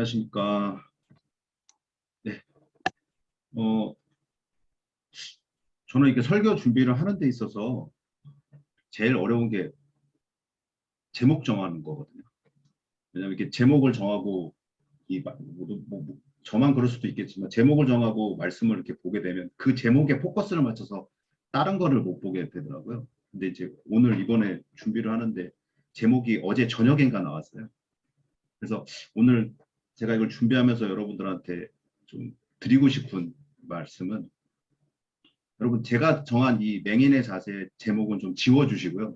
안녕하십니까. 네. 어, 저는 이렇게 설교 준비를 하는 데 있어서 제일 어려운 게 제목 정하는 거거든요. 왜냐하면 이렇게 제목을 정하고 저만 그럴 수도 있겠지만 제목을 정하고 말씀을 이렇게 보게 되면 그 제목에 포커스를 맞춰서 다른 거를 못 보게 되더라고요. 근데 이제 오늘 이번에 준비를 하는데 제목이 어제 저녁인가 나왔어요. 그래서 오늘 제가 이걸 준비하면서 여러분들한테 좀 드리고 싶은 말씀은, 여러분 제가 정한 이 맹인의 자세 제목은 좀 지워주시고요.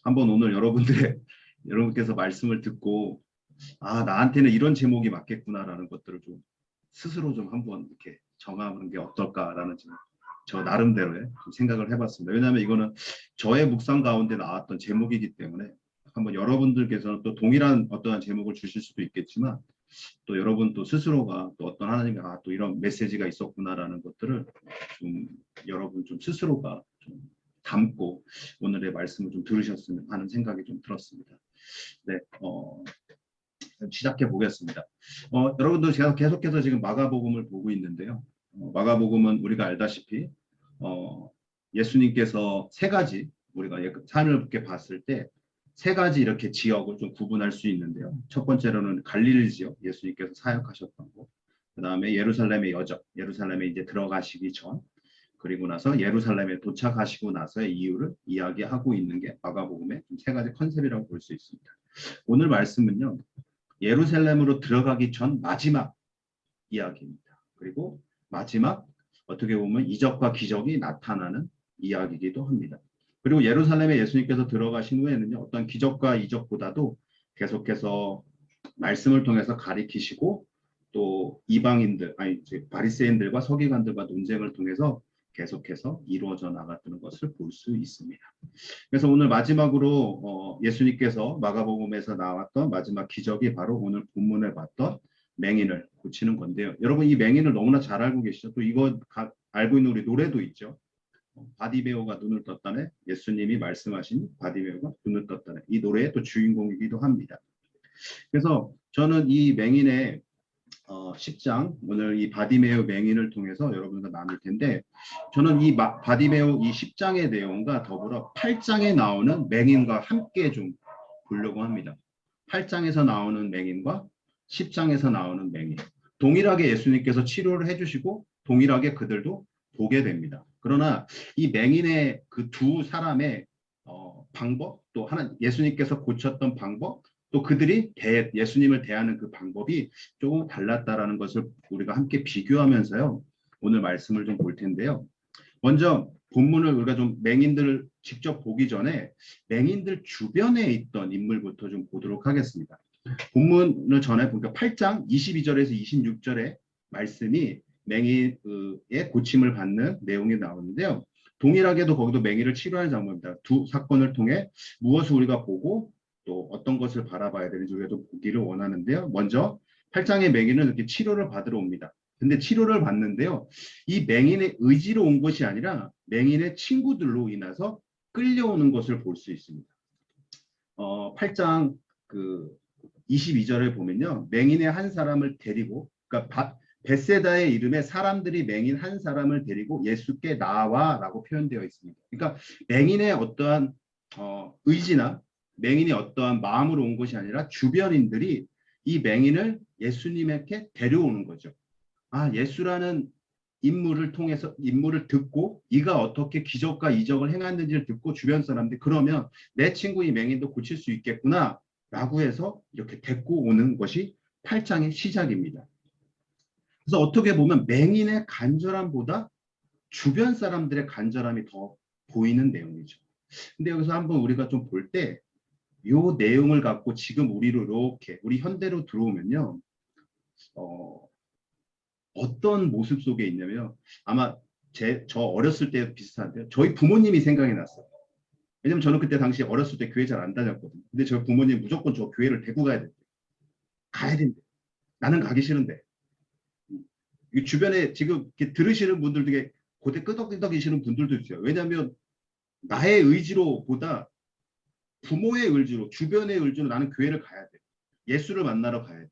한번 오늘 여러분께서 말씀을 듣고 나한테는 이런 제목이 맞겠구나라는 것들을 좀 스스로 좀 한번 이렇게 정하는 게 어떨까라는 저 나름대로의 좀 생각을 해봤습니다. 왜냐하면 이거는 저의 묵상 가운데 나왔던 제목이기 때문에 한번 여러분들께서는 또 동일한 어떠한 제목을 주실 수도 있겠지만, 또 여러분 또 스스로가 또 어떤 하나님의 또 이런 메시지가 있었구나라는 것들을 좀 여러분 좀 스스로가 좀 담고 오늘의 말씀을 좀 들으셨으면 하는 생각이 좀 들었습니다. 네, 시작해 보겠습니다. 여러분들 제가 계속해서 지금 마가복음을 보고 있는데요. 마가복음은 우리가 알다시피 예수님께서 세 가지, 우리가 산을 이렇게 봤을 때 세 가지 이렇게 지역을 좀 구분할 수 있는데요. 첫 번째로는 갈릴리 지역, 예수님께서 사역하셨던 곳. 그 다음에 예루살렘의 여정, 예루살렘에 이제 들어가시기 전, 그리고 나서 예루살렘에 도착하시고 나서의 이유를 이야기하고 있는 게 마가복음의 세 가지 컨셉이라고 볼 수 있습니다. 오늘 말씀은요, 예루살렘으로 들어가기 전 마지막 이야기입니다. 그리고 마지막, 어떻게 보면 이적과 기적이 나타나는 이야기이기도 합니다. 그리고 예루살렘에 예수님께서 들어가신 후에는요, 어떤 기적과 이적보다도 계속해서 말씀을 통해서 가리키시고, 또 이방인들, 바리새인들과 서기관들과 논쟁을 통해서 계속해서 이루어져 나갔던 것을 볼 수 있습니다. 그래서 오늘 마지막으로 예수님께서 마가복음에서 나왔던 마지막 기적이 바로 오늘 본문에 봤던 맹인을 고치는 건데요. 여러분 이 맹인을 너무나 잘 알고 계시죠? 또 이거 알고 있는 우리 노래도 있죠. 바디메오가 눈을 떴다네, 예수님이 말씀하신 바디메오가 눈을 떴다네, 이 노래의 또 주인공이기도 합니다. 그래서 저는 이 맹인의 10장, 오늘 이 바디메오 맹인을 통해서 여러분과 나눌 텐데, 저는 이 바디메오 이 10장의 내용과 더불어 8장에 나오는 맹인과 함께 좀 보려고 합니다. 8장에서 나오는 맹인과 10장에서 나오는 맹인, 동일하게 예수님께서 치료를 해주시고 동일하게 그들도 보게 됩니다. 그러나 이 맹인의 그 두 사람의 방법, 또 하나 예수님께서 고쳤던 방법, 또 그들이 예수님을 대하는 그 방법이 조금 달랐다라는 것을 우리가 함께 비교하면서요, 오늘 말씀을 좀 볼 텐데요. 먼저 본문을 우리가 좀 맹인들을 직접 보기 전에 맹인들 주변에 있던 인물부터 좀 보도록 하겠습니다. 본문을 전에 보니까 8장 22절에서 26절의 말씀이 맹인의 고침을 받는 내용이 나오는데요. 동일하게도 거기도 맹인을 치료하는 장면입니다. 두 사건을 통해 무엇을 우리가 보고 또 어떤 것을 바라봐야 되는지 우리가 보기를 원하는데요. 먼저 8장의 맹인은 이렇게 치료를 받으러 옵니다. 근데 치료를 받는데요, 이 맹인의 의지로 온 것이 아니라 맹인의 친구들로 인해서 끌려오는 것을 볼 수 있습니다. 8장 22절에 보면요, 맹인의 한 사람을 데리고, 그러니까 벳세다의 이름에 사람들이 맹인 한 사람을 데리고 예수께 나와라고 표현되어 있습니다. 그러니까 맹인의 어떠한 의지나 맹인이 어떠한 마음으로 온 것이 아니라 주변인들이 이 맹인을 예수님에게 데려오는 거죠. 예수라는 인물을 듣고 이가 어떻게 기적과 이적을 행했는지를 듣고 주변 사람들이, 그러면 내 친구 이 맹인도 고칠 수 있겠구나 라고 해서 이렇게 데리고 오는 것이 8장의 시작입니다. 그래서 어떻게 보면 맹인의 간절함보다 주변 사람들의 간절함이 더 보이는 내용이죠. 근데 여기서 한번 우리가 좀 볼 때 이 내용을 갖고 지금 우리로 이렇게 우리 현대로 들어오면요, 어떤 모습 속에 있냐면, 아마 저 어렸을 때 비슷한데요. 저희 부모님이 생각이 났어요. 왜냐면 저는 그때 당시 어렸을 때 교회 잘 안 다녔거든요. 근데 저희 부모님 무조건 저 교회를 데리고 가야 된대. 가야 된대. 나는 가기 싫은데. 이 주변에 지금 이렇게 들으시는 분들 중에 고대 끄덕끄덕이시는 분들도 있어요. 왜냐하면 나의 의지로 보다 부모의 의지로, 주변의 의지로 나는 교회를 가야 돼. 예수를 만나러 가야 돼.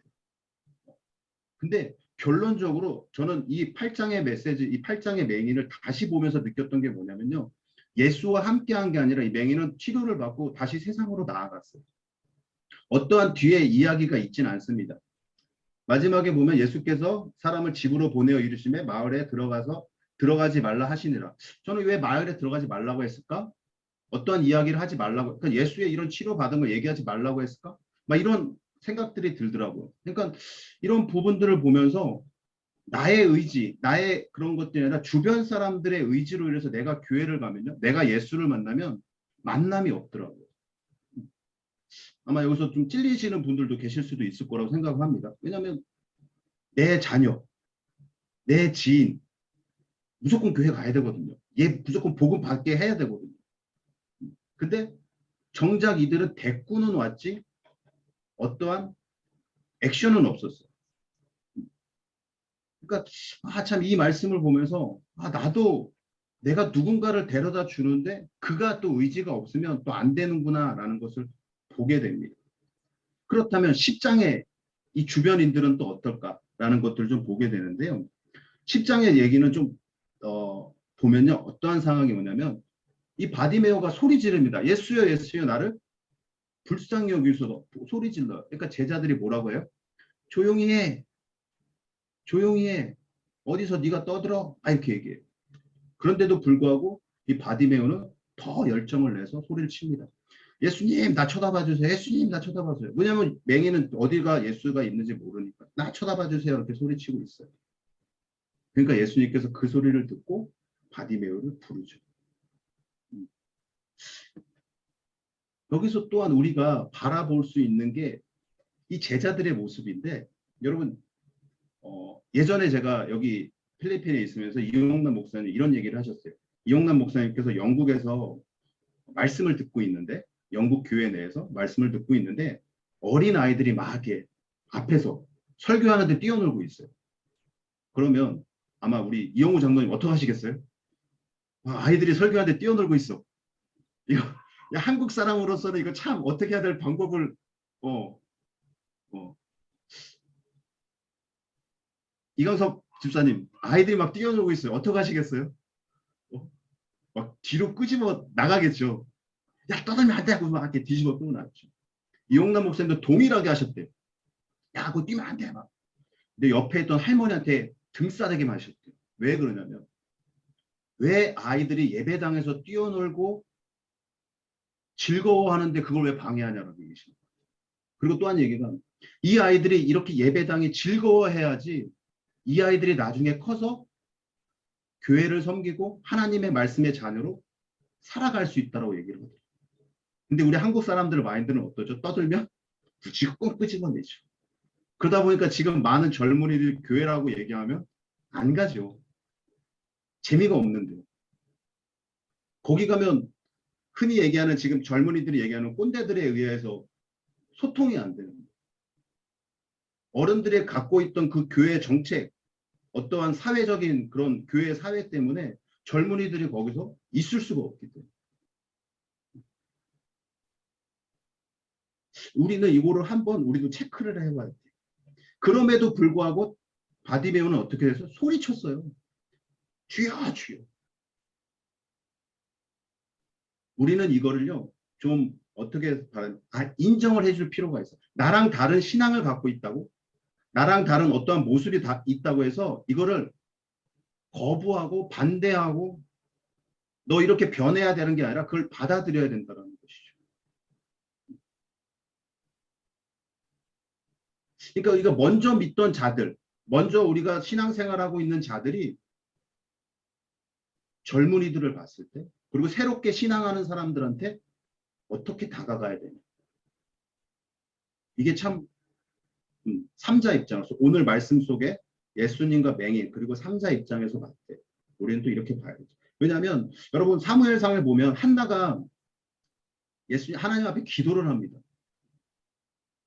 근데 결론적으로 저는 이 8장의 메시지, 이 8장의 맹인을 다시 보면서 느꼈던 게 뭐냐면요. 예수와 함께한 게 아니라 이 맹인은 치료를 받고 다시 세상으로 나아갔어요. 어떠한 뒤에 이야기가 있진 않습니다. 마지막에 보면 예수께서 사람을 집으로 보내어 이르시매 마을에 들어가지 말라 하시니라. 저는 왜 마을에 들어가지 말라고 했을까? 어떠한 이야기를 하지 말라고, 그러니까 예수의 이런 치료 받은 걸 얘기하지 말라고 했을까? 막 이런 생각들이 들더라고요. 그러니까 이런 부분들을 보면서 나의 의지, 나의 그런 것들이 아니라 주변 사람들의 의지로 인해서 내가 교회를 가면요. 내가 예수를 만나면 만남이 없더라고요. 아마 여기서 좀 찔리시는 분들도 계실 수도 있을 거라고 생각합니다. 왜냐하면 내 자녀, 내 지인, 무조건 교회 가야 되거든요. 얘 무조건 복음 받게 해야 되거든요. 근데 정작 이들은 대꾸는 왔지 어떠한 액션은 없었어요. 그러니까 참 이 말씀을 보면서 나도 내가 누군가를 데려다 주는데 그가 또 의지가 없으면 또 안 되는구나라는 것을 보게 됩니다. 그렇다면 10장의 이 주변인들은 또 어떨까라는 것들을 좀 보게 되는데요. 10장의 얘기는 좀 보면요. 어떠한 상황이 오냐면 이 바디메오가 소리 지릅니다. 예수여 예수여 나를 불쌍히 여기소서 소리 질러. 그러니까 제자들이 뭐라고 해요? 조용히 해. 조용히 해. 어디서 네가 떠들어? 이렇게 얘기해요. 그런데도 불구하고 이 바디메오는 더 열정을 내서 소리를 칩니다. 예수님 나 쳐다봐 주세요. 예수님 나 쳐다봐 주세요. 왜냐하면 맹인은 어디가 예수가 있는지 모르니까 나 쳐다봐 주세요. 이렇게 소리치고 있어요. 그러니까 예수님께서 그 소리를 듣고 바디메오를 부르죠. 여기서 또한 우리가 바라볼 수 있는 게 이 제자들의 모습인데 여러분 예전에 제가 여기 필리핀에 있으면서 이용남 목사님 이런 얘기를 하셨어요. 이용남 목사님께서 영국에서 말씀을 듣고 있는데 영국 교회 내에서 말씀을 듣고 있는데 어린 아이들이 막 이렇게 앞에서 설교하는데 뛰어놀고 있어요. 그러면 아마 우리 이용우 장로님 어떻게 하시겠어요? 아이들이 설교하는데 뛰어놀고 있어. 이거 한국 사람으로서는 이거 참 어떻게 해야 될 방법을 어, 어. 이광섭 집사님 아이들이 막 뛰어놀고 있어요. 어떻게 하시겠어요? 막 뒤로 끄집어 나가겠죠. 야 떠들면 안 돼 하고 막 이렇게 뒤집어 끄고 나갔죠. 이용남 목사님도 동일하게 하셨대요. 야 그거 뛰면 안 돼. 막. 근데 옆에 있던 할머니한테 등싸대기만 하셨대요. 왜 그러냐면 왜 아이들이 예배당에서 뛰어놀고 즐거워하는데 그걸 왜 방해하냐라고 얘기하십니다. 그리고 또 한 얘기가 이 아이들이 이렇게 예배당이 즐거워해야지 이 아이들이 나중에 커서 교회를 섬기고 하나님의 말씀의 자녀로 살아갈 수 있다고 얘기를 하더라고요. 근데 우리 한국 사람들의 마인드는 어떠죠? 떠들면 무조건 끄집어내죠. 그러다 보니까 지금 많은 젊은이들이 교회라고 얘기하면 안 가죠. 재미가 없는데. 거기 가면 흔히 얘기하는 지금 젊은이들이 얘기하는 꼰대들에 의해서 소통이 안 되는 거예요. 어른들이 갖고 있던 그 교회 정책, 어떠한 사회적인 그런 교회 사회 때문에 젊은이들이 거기서 있을 수가 없기 때문에. 우리는 이거를 한번 우리도 체크를 해봐야 돼. 그럼에도 불구하고 바디메오는 어떻게 해서 소리쳤어요. 주여 주여. 우리는 이거를요 좀 어떻게 인정을 해줄 필요가 있어. 나랑 다른 신앙을 갖고 있다고, 나랑 다른 어떠한 모습이 있다고 해서 이거를 거부하고 반대하고 너 이렇게 변해야 되는 게 아니라 그걸 받아들여야 된다는 것이죠. 그러니까 이거 먼저 믿던 자들, 먼저 우리가 신앙생활하고 있는 자들이 젊은이들을 봤을 때, 그리고 새롭게 신앙하는 사람들한테 어떻게 다가가야 되냐. 이게 참 3자 입장에서 오늘 말씀 속에 예수님과 맹인 그리고 3자 입장에서 봤을 때 우리는 또 이렇게 봐야죠. 왜냐하면 여러분 사무엘상을 보면 한나가 예수님 하나님 앞에 기도를 합니다.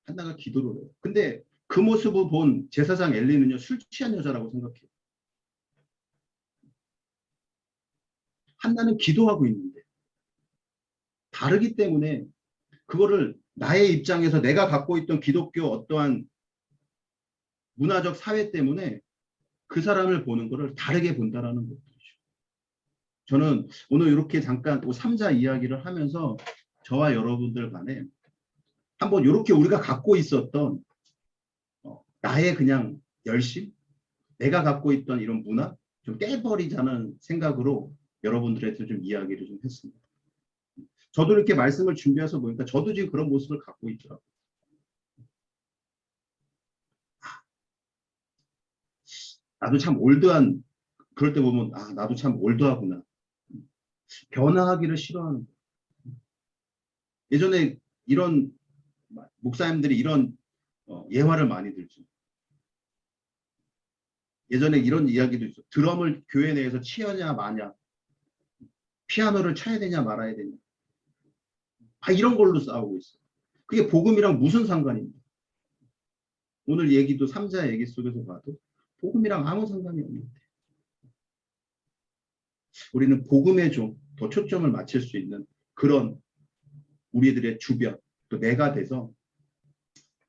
한나가 기도를 해요. 근데 그 모습을 본 제사장 엘리는요 술 취한 여자라고 생각해요. 한나는 기도하고 있는데 다르기 때문에 그거를 나의 입장에서 내가 갖고 있던 기독교 어떠한 문화적 사회 때문에 그 사람을 보는 것을 다르게 본다라는 것들이죠. 저는 오늘 이렇게 잠깐 3자 이야기를 하면서 저와 여러분들 간에 한번 이렇게 우리가 갖고 있었던 나의 그냥 열심, 내가 갖고 있던 이런 문화 좀 깨버리자는 생각으로 여러분들한테 좀 이야기를 좀 했습니다. 저도 이렇게 말씀을 준비해서 보니까 저도 지금 그런 모습을 갖고 있더라고요. 나도 참 올드한, 그럴 때 보면 나도 참 올드하구나. 변화하기를 싫어하는 거예요. 예전에 이런 목사님들이 이런 예화를 많이 들죠. 예전에 이런 이야기도 있어. 드럼을 교회 내에서 치느냐 마냐, 피아노를 쳐야 되냐 말아야 되냐. 이런 걸로 싸우고 있어요. 그게 복음이랑 무슨 상관입니까? 오늘 얘기도 3자 얘기 속에서 봐도 복음이랑 아무 상관이 없는데 우리는 복음에 좀 더 초점을 맞출 수 있는 그런 우리들의 주변 또 내가 돼서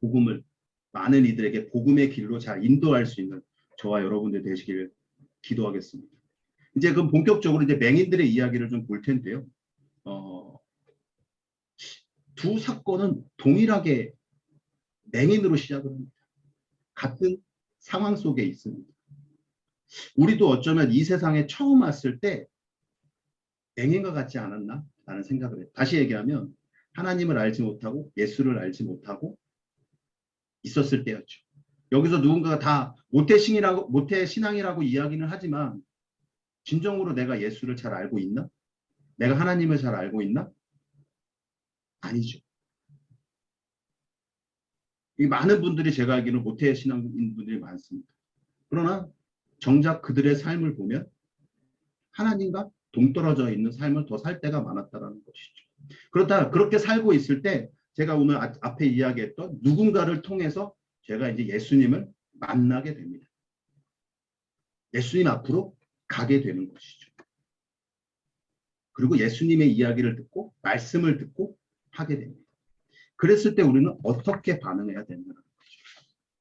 복음을 많은 이들에게 복음의 길로 잘 인도할 수 있는 저와 여러분들 되시기를 기도하겠습니다. 이제 그럼 본격적으로 이제 맹인들의 이야기를 좀 볼 텐데요. 두 사건은 동일하게 맹인으로 시작을 합니다. 같은 상황 속에 있습니다. 우리도 어쩌면 이 세상에 처음 왔을 때 맹인과 같지 않았나? 라는 생각을 해요. 다시 얘기하면 하나님을 알지 못하고 예수를 알지 못하고 있었을 때였죠. 여기서 누군가가 다 모태신앙이라고 이야기는 하지만 진정으로 내가 예수를 잘 알고 있나? 내가 하나님을 잘 알고 있나? 아니죠. 많은 분들이 제가 알기로는 모태신앙인 분들이 많습니다. 그러나 정작 그들의 삶을 보면 하나님과 동떨어져 있는 삶을 더 살 때가 많았다는 것이죠. 그렇다 그렇게 살고 있을 때 제가 오늘 앞에 이야기했던 누군가를 통해서 제가 이제 예수님을 만나게 됩니다. 예수님 앞으로 가게 되는 것이죠. 그리고 예수님의 이야기를 듣고 말씀을 듣고 하게 됩니다. 그랬을 때 우리는 어떻게 반응해야 되느냐는 거죠.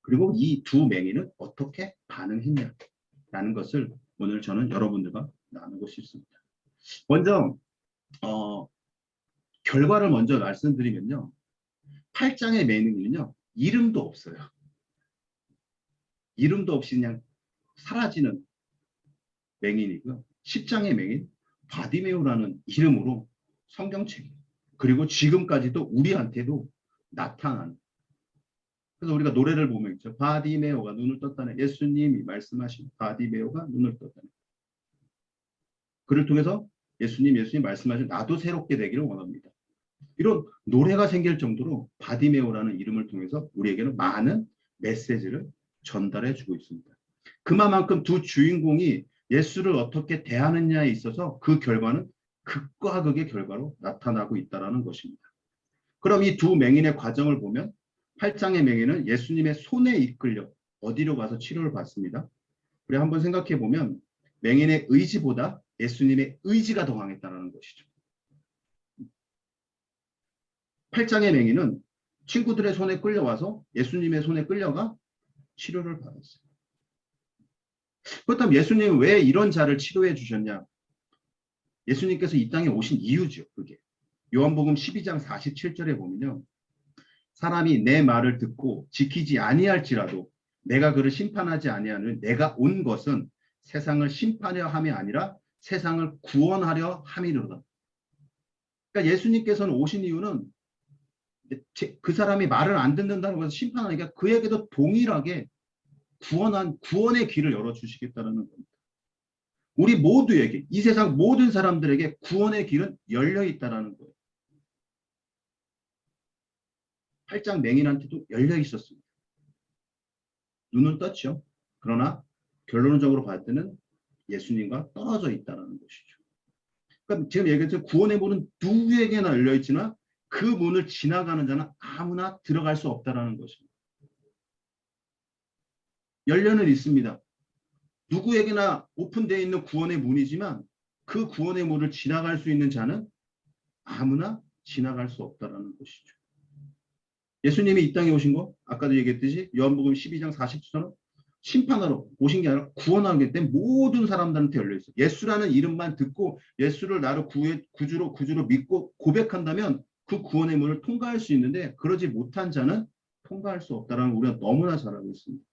그리고 이 두 맹인은 어떻게 반응했냐라는 것을 오늘 저는 여러분들과 나누고 싶습니다. 먼저 결과를 먼저 말씀드리면요. 8장의 맹인은요. 이름도 없어요. 이름도 없이 그냥 사라지는 맹인이고요. 10장의 맹인 바디메오라는 이름으로 성경책이 그리고 지금까지도 우리한테도 나타나는 그래서 우리가 노래를 보면 있죠. 바디메오가 눈을 떴다네. 예수님이 말씀하신 바디메오가 눈을 떴다네. 그를 통해서 예수님 말씀하신 나도 새롭게 되기를 원합니다. 이런 노래가 생길 정도로 바디메오라는 이름을 통해서 우리에게는 많은 메시지를 전달해 주고 있습니다. 그만큼 두 주인공이 예수를 어떻게 대하느냐에 있어서 그 결과는 극과 극의 결과로 나타나고 있다는 것입니다. 그럼 이 두 맹인의 과정을 보면 8장의 맹인은 예수님의 손에 이끌려 어디로 가서 치료를 받습니다. 우리 한번 생각해 보면 맹인의 의지보다 예수님의 의지가 더 강했다는 것이죠. 8장의 맹인은 친구들의 손에 끌려와서 예수님의 손에 끌려가 치료를 받았어요. 그렇다면 예수님은 왜 이런 자를 치료해 주셨냐? 예수님께서 이 땅에 오신 이유죠. 그게. 요한복음 12장 47절에 보면요. 사람이 내 말을 듣고 지키지 아니할지라도 내가 그를 심판하지 아니하는 내가 온 것은 세상을 심판하려 함이 아니라 세상을 구원하려 함이로다. 그러니까 예수님께서는 오신 이유는 그 사람이 말을 안 듣는다는 것을 심판하니까 그에게도 동일하게 구원의 길을 열어주시겠다는 겁니다. 우리 모두에게 이 세상 모든 사람들에게 구원의 길은 열려 있다는 거예요. 8장 맹인한테도 열려 있었습니다. 눈은 떴죠. 그러나 결론적으로 봤을 때는 예수님과 떨어져 있다는 것이죠. 그러니까 지금 얘기했죠. 구원의 문은 누구에게나 열려 있지만 그 문을 지나가는 자는 아무나 들어갈 수 없다는 것입니다. 열려는 있습니다. 누구에게나 오픈되어 있는 구원의 문이지만 그 구원의 문을 지나갈 수 있는 자는 아무나 지나갈 수 없다는 것이죠. 예수님이 이 땅에 오신 거 아까도 얘기했듯이 요한복음 12장 40절처럼 심판하러 오신 게 아니라 구원하기 때문에 모든 사람들한테 열려 있어. 예수라는 이름만 듣고 예수를 나를 구주로 믿고 고백한다면 그 구원의 문을 통과할 수 있는데 그러지 못한 자는 통과할 수 없다는 우리가 너무나 잘 알고 있습니다.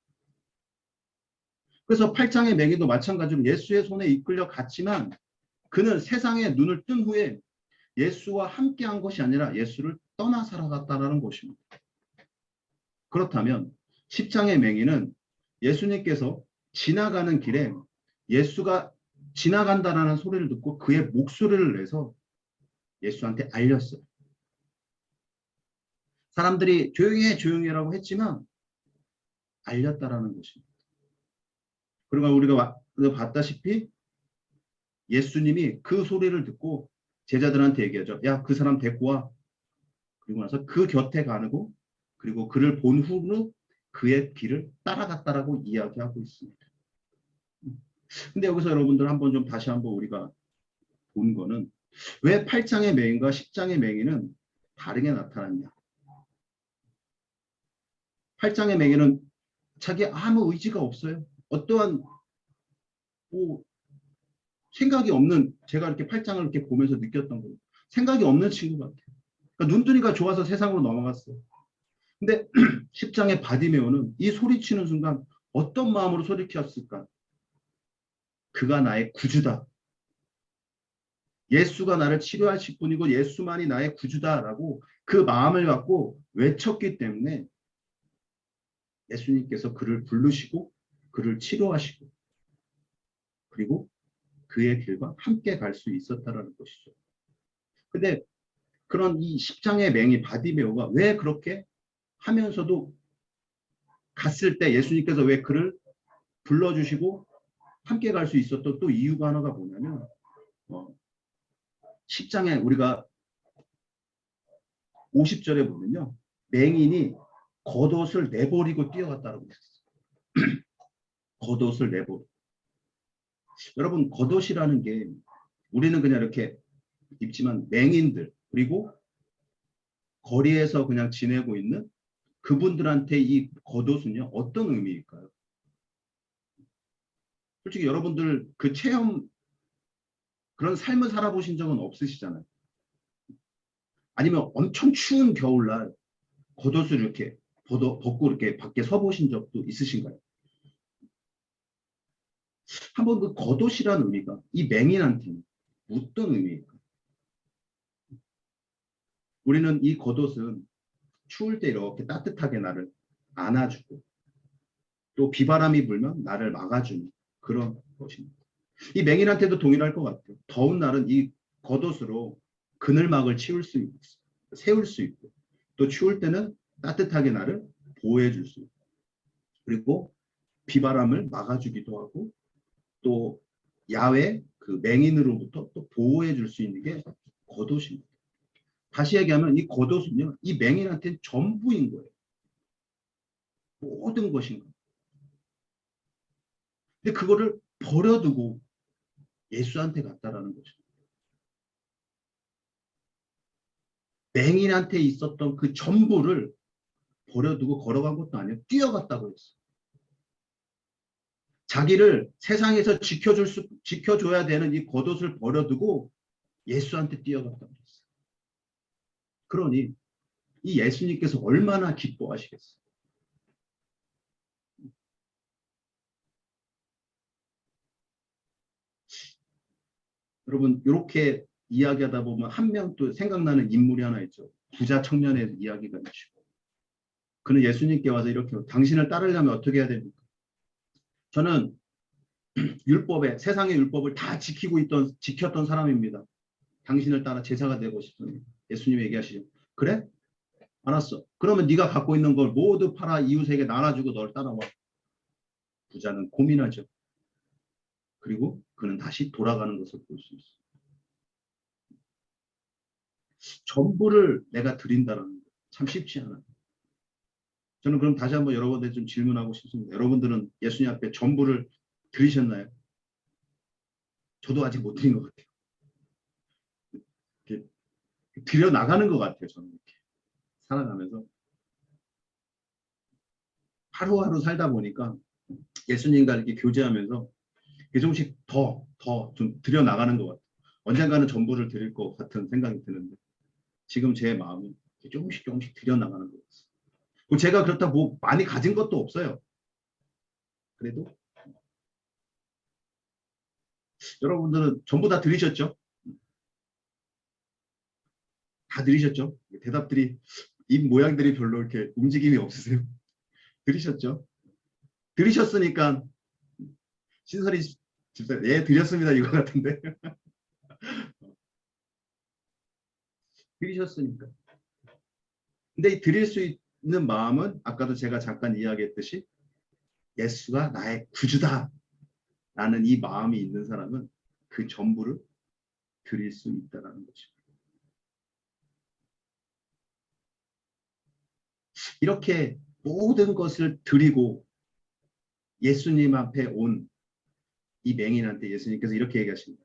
그래서 8장의 맹인도 마찬가지로 예수의 손에 이끌려 갔지만 그는 세상에 눈을 뜬 후에 예수와 함께한 것이 아니라 예수를 떠나 살아갔다는 것입니다. 그렇다면 10장의 맹인은 예수님께서 지나가는 길에 예수가 지나간다라는 소리를 듣고 그의 목소리를 내서 예수한테 알렸어요. 사람들이 조용히 해라고 했지만 알렸다라는 것입니다. 그리고 우리가 봤다시피 예수님이 그 소리를 듣고 제자들한테 얘기하죠. 야, 그 사람 데리고 와. 그리고 나서 그 곁에 가고 그리고 그를 본 후로 그의 길을 따라갔다라고 이야기하고 있습니다. 근데 여기서 여러분들 한번 좀 다시 한번 우리가 본 거는 왜 8장의 맹인과 10장의 맹인은 다르게 나타났냐. 8장의 맹인은 자기 아무 의지가 없어요. 어떠한 뭐 생각이 없는, 제가 이렇게 8장을 이렇게 보면서 느꼈던 거예요. 생각이 없는 친구 같아요. 그러니까 눈뜨니까 좋아서 세상으로 넘어갔어요. 근데 10장의 바디메오는 이 소리치는 순간 어떤 마음으로 소리쳤을까? 그가 나의 구주다. 예수가 나를 치료하실 분이고 예수만이 나의 구주다라고 그 마음을 갖고 외쳤기 때문에 예수님께서 그를 부르시고 그를 치료하시고 그리고 그의 길과 함께 갈 수 있었다라는 것이죠. 근데 그런 이 10장의 맹인 바디메오가 왜 그렇게 하면서도 갔을 때 예수님께서 왜 그를 불러주시고 함께 갈 수 있었던 또 이유가 하나가 뭐냐면 10장에 우리가 50절에 보면요. 맹인이 겉옷을 내버리고 뛰어갔다고 했어요. 겉옷을 내버리고. 여러분 겉옷이라는 게 우리는 그냥 이렇게 입지만 맹인들 그리고 거리에서 그냥 지내고 있는 그분들한테 이 겉옷은요. 어떤 의미일까요? 솔직히 여러분들 그 체험 그런 삶을 살아보신 적은 없으시잖아요. 아니면 엄청 추운 겨울날 겉옷을 이렇게 벗고 이렇게 밖에 서 보신 적도 있으신가요? 한번 그 겉옷이라는 의미가 이 맹인한테는 어떤 의미일까요? 우리는 이 겉옷은 추울 때 이렇게 따뜻하게 나를 안아주고 또 비바람이 불면 나를 막아주는 그런 것입니다. 이 맹인한테도 동일할 것 같아요. 더운 날은 이 겉옷으로 그늘막을 세울 수 있고 또 추울 때는 따뜻하게 나를 보호해 줄 수 있고 그리고 비바람을 막아주기도 하고 또 야외 그 맹인으로부터 또 보호해 줄 수 있는 게 겉옷입니다. 다시 얘기하면 이 겉옷은요, 이 맹인한테는 전부인 거예요. 모든 것인 거예요. 근데 그거를 버려두고 예수한테 갔다라는 거죠. 맹인한테 있었던 그 전부를 버려두고 걸어간 것도 아니에요. 뛰어갔다고 했어요. 자기를 세상에서 지켜줘야 되는 이 겉옷을 버려두고 예수한테 뛰어갔다고 했어요. 그러니 이 예수님께서 얼마나 기뻐하시겠어요. 여러분 이렇게 이야기하다 보면 한 명 또 생각나는 인물이 하나 있죠. 부자 청년의 이야기가 있죠. 그는 예수님께 와서 이렇게 당신을 따르려면 어떻게 해야 됩니까? 저는 세상의 율법을 다 지켰던 사람입니다. 당신을 따라 제사가 되고 싶습니다. 예수님이 얘기하시죠. 그래? 알았어. 그러면 네가 갖고 있는 걸 모두 팔아 이웃에게 나눠주고 널 따라와. 부자는 고민하죠. 그리고 그는 다시 돌아가는 것을 볼 수 있어요. 전부를 내가 드린다는 거 참 쉽지 않아요. 저는 그럼 다시 한번 여러분들 좀 질문하고 싶습니다. 여러분들은 예수님 앞에 전부를 드리셨나요? 저도 아직 못 드린 것 같아요. 이렇게 드려 나가는 것 같아요. 저는 이렇게 살아가면서 하루하루 살다 보니까 예수님과 이렇게 교제하면서 조금씩 더 좀 들여 나가는 것 같아요. 언젠가는 전부를 드릴 것 같은 생각이 드는데 지금 제 마음은 조금씩 들여 나가는 것 같아요. 제가 그렇다고 뭐 많이 가진 것도 없어요. 그래도 여러분들은 전부 다 들으셨죠? 다 들으셨죠? 대답들이 입 모양들이 별로 이렇게 움직임이 없으세요. 들으셨죠? 들으셨으니까 신설이 집사 예 드렸습니다 이거 같은데 들으셨으니까. 근데 이 드릴 수 있는 마음은 아까도 제가 잠깐 이야기했듯이 예수가 나의 구주다 라는 이 마음이 있는 사람은 그 전부를 드릴 수 있다라는 것입니다. 이렇게 모든 것을 드리고 예수님 앞에 온 이 맹인한테 예수님께서 이렇게 얘기하십니다.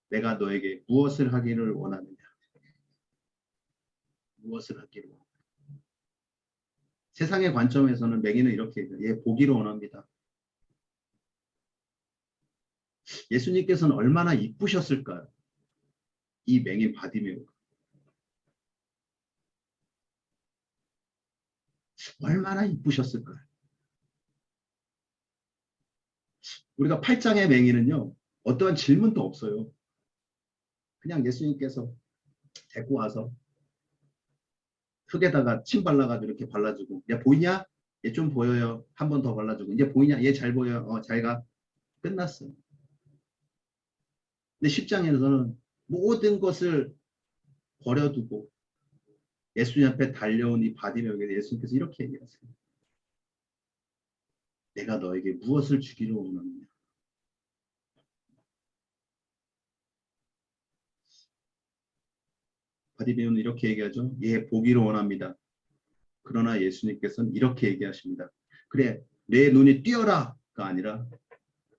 내가 너에게 무엇을 하기를 원하느냐. 무엇을 하기를 원하느냐. 세상의 관점에서는 맹인은 이렇게 얘기해요. 얘 보기를 원합니다. 예수님께서는 얼마나 이쁘셨을까요? 이 맹인 바디메오가. 얼마나 이쁘셨을까요? 우리가 8장의 맹인은요. 어떠한 질문도 없어요. 그냥 예수님께서 데리고 와서 흙에다가 침 발라가지고 이렇게 발라주고 야 보이냐? 얘 좀 보여요. 한 번 더 발라주고 이제 보이냐? 얘 잘 보여. 잘 가. 끝났어요. 근데 10장에서는 모든 것을 버려두고 예수님 앞에 달려온 이 바디메오에게 예수님께서 이렇게 얘기하세요. 내가 너에게 무엇을 주기를 원하느냐. 바디메오는 이렇게 얘기하죠. 얘 보기를 원합니다. 그러나 예수님께서는 이렇게 얘기하십니다. 그래 내 눈이 띄어라가 아니라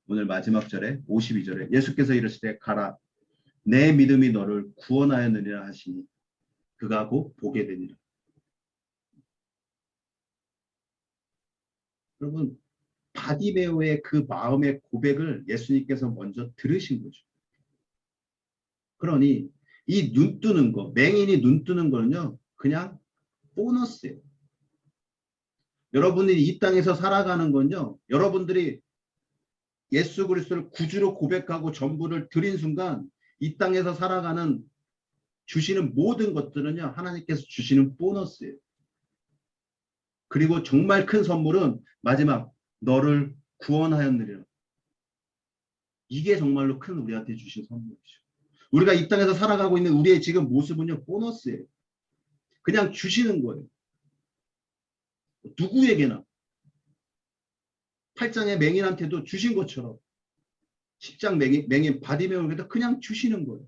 오늘 마지막 절에 52절에 예수께서 이르시되 가라 내 믿음이 너를 구원하였느니라 하시니 그가 곧 보게 되니라. 여러분 바디메오의 그 마음의 고백을 예수님께서 먼저 들으신 거죠. 그러니 이 눈 뜨는 거 맹인이 눈 뜨는 거는요 그냥 보너스예요. 여러분이 이 땅에서 살아가는 건요 여러분들이 예수 그리스도를 구주로 고백하고 전부를 드린 순간 이 땅에서 살아가는 주시는 모든 것들은요 하나님께서 주시는 보너스예요. 그리고 정말 큰 선물은 마지막 너를 구원하였느니라. 이게 정말로 큰 우리한테 주신 선물이죠. 우리가 이 땅에서 살아가고 있는 우리의 지금 모습은요 보너스예요. 그냥 주시는 거예요. 누구에게나 8장의 맹인한테도 주신 것처럼 10장 맹인 바디메오에게도 그냥 주시는 거예요.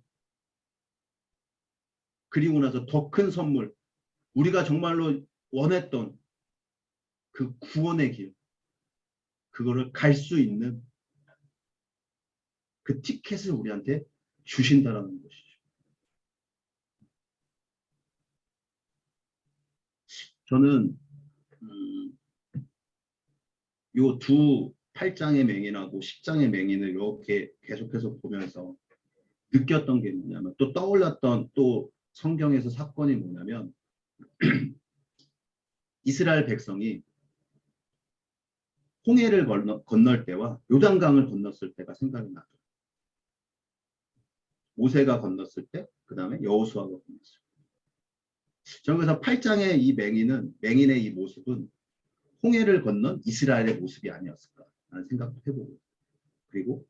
그리고 나서 더 큰 선물 우리가 정말로 원했던 그 구원의 길 그거를 갈 수 있는 그 티켓을 우리한테 주신다라는 것이죠. 저는 요 두 8장의 맹인하고 10장의 맹인을 이렇게 계속해서 보면서 느꼈던 게 뭐냐면 또 떠올랐던 또 성경에서 사건이 뭐냐면 이스라엘 백성이 홍해를 건널 때와 요단강을 건넜을 때가 생각이 나죠. 모세가 건넜을 때, 그 다음에 여호수아가 건넜을 때. 저는 그래서 8장의 이 맹인의 이 모습은 홍해를 건넌 이스라엘의 모습이 아니었을까라는 생각도 해보고 그리고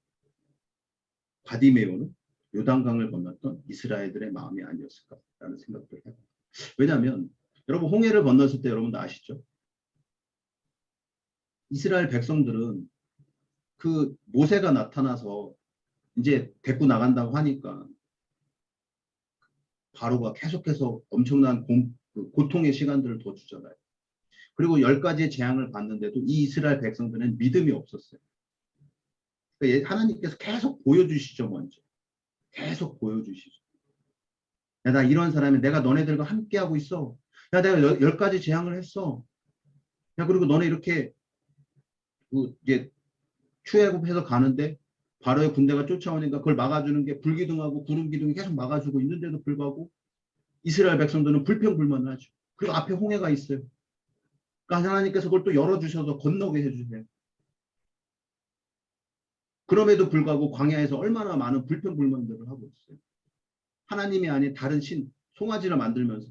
바디메오는 요단강을 건넜던 이스라엘들의 마음이 아니었을까라는 생각도 해보고 왜냐하면 여러분 홍해를 건넜을 때 여러분도 아시죠? 이스라엘 백성들은 그 모세가 나타나서 이제 데리고 나간다고 하니까 바로가 계속해서 엄청난 고통의 시간들을 더 주잖아요. 그리고 10가지의 재앙을 받는데도 이 이스라엘 백성들은 믿음이 없었어요. 그러니까 하나님께서 계속 보여주시죠. 먼저. 계속 보여주시죠. 야, 나 이런 사람이 내가 너네들과 함께하고 있어. 야, 내가 10가지 재앙을 했어. 야, 그리고 너네 이렇게 이제 출애굽해서 가는데 바로의 군대가 쫓아오니까 그걸 막아주는 게 불기둥하고 구름기둥이 계속 막아주고 있는데도 불구하고 이스라엘 백성들은 불평불만을 하죠. 그리고 앞에 홍해가 있어요. 그러니까 하나님께서 그걸 또 열어주셔서 건너게 해주세요. 그럼에도 불구하고 광야에서 얼마나 많은 불평불만들을 하고 있어요. 하나님이 아닌 다른 신, 송아지를 만들면서.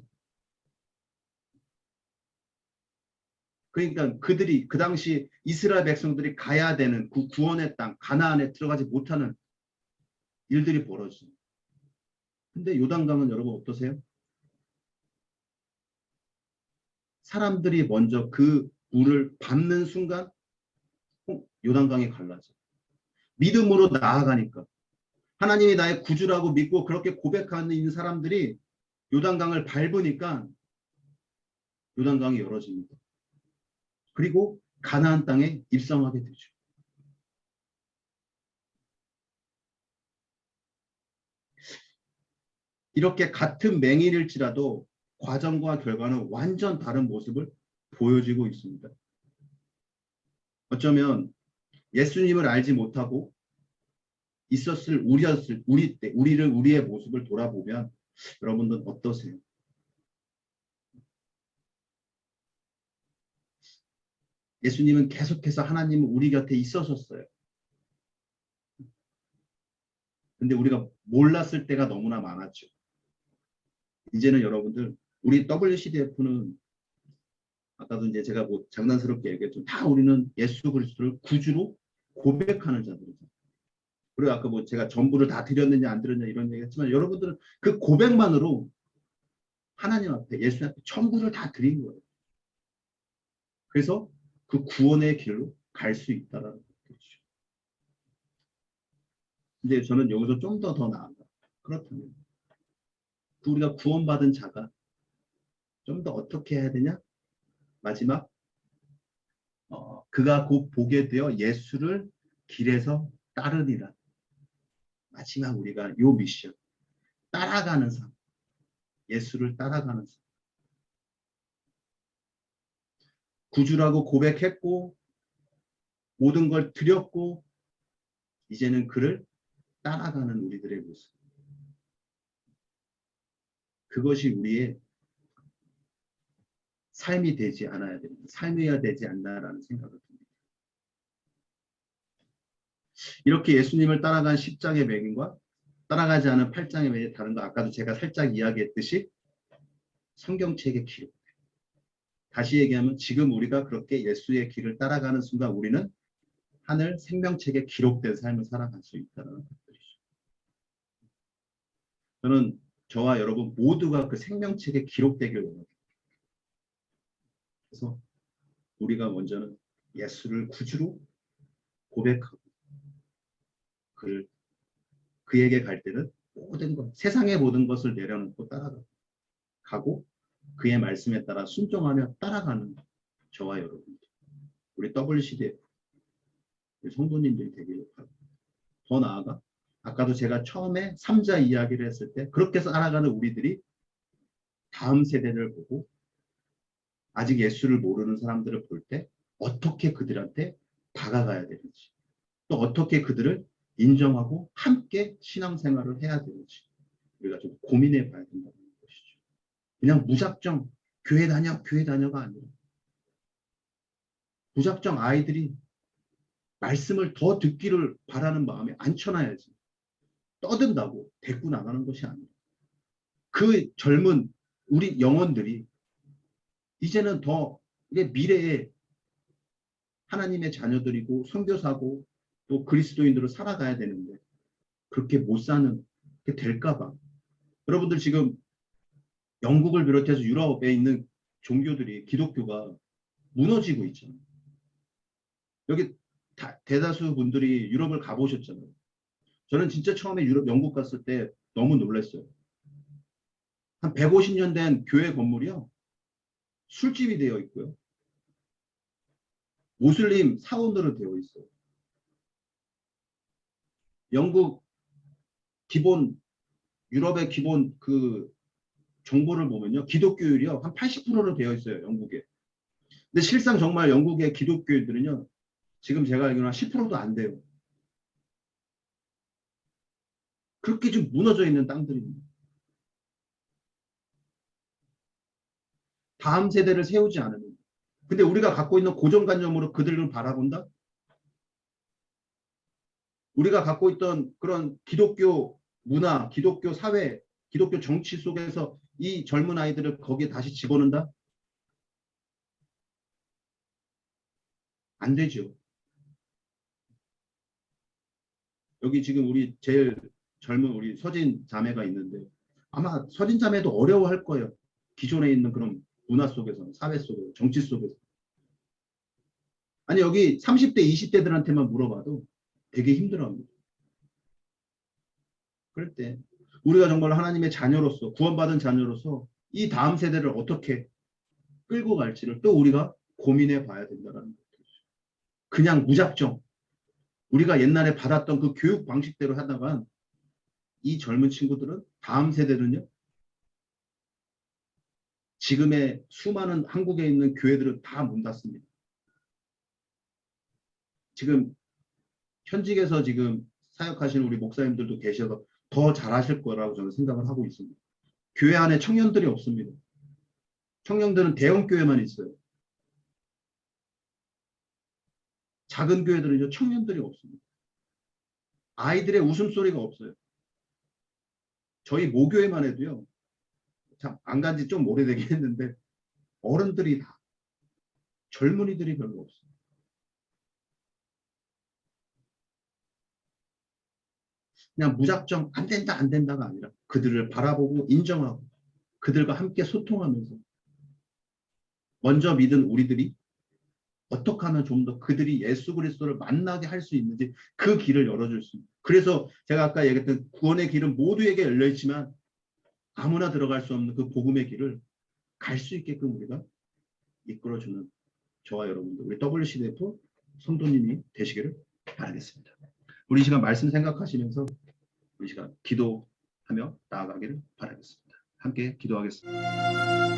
그러니까 그들이 그 당시 이스라엘 백성들이 가야 되는 그 구원의 땅, 가나안에 들어가지 못하는 일들이 벌어져요. 근데 요단강은 여러분 어떠세요? 사람들이 먼저 그 물을 밟는 순간 요단강이 갈라져. 믿음으로 나아가니까. 하나님이 나의 구주라고 믿고 그렇게 고백하는 있는 사람들이 요단강을 밟으니까 요단강이 열어집니다. 그리고 가나안 땅에 입성하게 되죠. 이렇게 같은 맹인일지라도 과정과 결과는 완전 다른 모습을 보여주고 있습니다. 어쩌면 예수님을 알지 못하고 있었을 우리의 모습을 돌아보면 여러분들 어떠세요? 예수님은 계속해서 하나님은 우리 곁에 있으셨어요. 근데 우리가 몰랐을 때가 너무나 많았죠. 이제는 여러분들 우리 WCDF는 아까도 이제 제가 뭐 장난스럽게 얘기했죠. 다 우리는 예수 그리스도를 구주로 고백하는 자들이죠. 그리고 아까 뭐 제가 전부를 다 드렸느냐 안 드렸냐 이런 얘기했지만 여러분들은 그 고백만으로 하나님 앞에 예수 앞에 전부를 다 드린 거예요. 그래서 그 구원의 길로 갈 수 있다라는 거죠. 근데 저는 여기서 좀 더 나아가. 그렇다면 우리가 구원받은 자가 좀 더 어떻게 해야 되냐? 마지막 그가 곧 보게 되어 예수를 길에서 따르리라. 마지막 우리가 요 미션 따라가는 삶, 예수를 따라가는 삶. 구주라고 고백했고 모든 걸 드렸고 이제는 그를 따라가는 우리들의 모습. 그것이 우리의 삶이 되지 않아야 됩니다. 삶이어야 되지 않나라는 생각을 듭니다. 이렇게 예수님을 따라간 10장의 맹인과 따라가지 않은 8장의 맹인의 다른 거 아까도 제가 살짝 이야기했듯이 성경책의 기록. 다시 얘기하면 지금 우리가 그렇게 예수의 길을 따라가는 순간 우리는 하늘 생명책에 기록된 삶을 살아갈 수 있다는 것들이죠. 저는 저와 여러분 모두가 그 생명책에 기록되길 원합니다. 그래서 우리가 먼저는 예수를 구주로 고백하고 그에게 갈 때는 모든 것, 세상의 모든 것을 내려놓고 따라가고 그의 말씀에 따라 순종하며 따라가는 저와 여러분, 우리 WCDF 성도님들이 되기를 바랍니다. 더 나아가 아까도 제가 처음에 3자 이야기를 했을 때 그렇게 살아가는 우리들이 다음 세대를 보고 아직 예수를 모르는 사람들을 볼 때 어떻게 그들한테 다가가야 되는지 또 어떻게 그들을 인정하고 함께 신앙생활을 해야 되는지 우리가 좀 고민해 봐야 된다는 것이죠. 그냥 무작정 교회 다녀가 아니라 무작정 아이들이 말씀을 더 듣기를 바라는 마음에 앉혀놔야지. 떠든다고 데리고 나가는 것이 아니라 그 젊은 우리 영혼들이 이제는 더 미래에 하나님의 자녀들이고 선교사고 또 그리스도인으로 살아가야 되는데 그렇게 못 사는 게 될까 봐. 여러분들 지금 영국을 비롯해서 유럽에 있는 종교들이 기독교가 무너지고 있잖아요. 여기 대다수 분들이 유럽을 가보셨잖아요. 저는 진짜 처음에 영국 갔을 때 너무 놀랐어요. 한 150년 된 교회 건물이요. 술집이 되어 있고요. 모슬림 사원으로 되어 있어요. 영국 기본 유럽의 기본 그 정보를 보면요. 기독교율이요. 한 80%로 되어 있어요. 영국에. 근데 실상 정말 영국의 기독교인들은요. 지금 제가 알기로는 한 10%도 안 돼요. 그렇게 좀 무너져 있는 땅들입니다. 다음 세대를 세우지 않으면. 근데 우리가 갖고 있는 고정관념으로 그들을 바라본다? 우리가 갖고 있던 그런 기독교 문화, 기독교 사회, 기독교 정치 속에서 이 젊은 아이들을 거기에 다시 집어넣는다? 안 되죠. 여기 지금 우리 제일 젊은 우리 서진 자매가 있는데 아마 서진 자매도 어려워할 거예요. 기존에 있는 그런 문화 속에서, 사회 속에서, 정치 속에서. 아니 여기 30대, 20대들한테만 물어봐도 되게 힘들어합니다. 그럴 때 우리가 정말 하나님의 자녀로서 구원받은 자녀로서 이 다음 세대를 어떻게 끌고 갈지를 또 우리가 고민해 봐야 된다는 거죠. 그냥 무작정 우리가 옛날에 받았던 그 교육 방식대로 하다가 이 젊은 친구들은 다음 세대는요. 지금의 수많은 한국에 있는 교회들은 다 문 닫습니다. 지금 현직에서 지금 사역하시는 우리 목사님들도 계셔서 더 잘하실 거라고 저는 생각을 하고 있습니다. 교회 안에 청년들이 없습니다. 청년들은 대형 교회만 있어요. 작은 교회들은요 청년들이 없습니다. 아이들의 웃음소리가 없어요. 저희 모교회만 해도요. 참 안 간지 좀 오래되긴 했는데 어른들이 다 젊은이들이 별로 없어요. 그냥 무작정 안 된다 안 된다가 아니라 그들을 바라보고 인정하고 그들과 함께 소통하면서 먼저 믿은 우리들이 어떻게 하면 좀 더 그들이 예수 그리스도를 만나게 할 수 있는지 그 길을 열어줄 수 있는. 그래서 제가 아까 얘기했던 구원의 길은 모두에게 열려 있지만 아무나 들어갈 수 없는 그 복음의 길을 갈 수 있게끔 우리가 이끌어주는 저와 여러분들 우리 WCDF 성도님이 되시기를 바라겠습니다. 우리 시간 말씀 생각하시면서 우리 시간 기도하며 나아가기를 바라겠습니다. 함께 기도하겠습니다.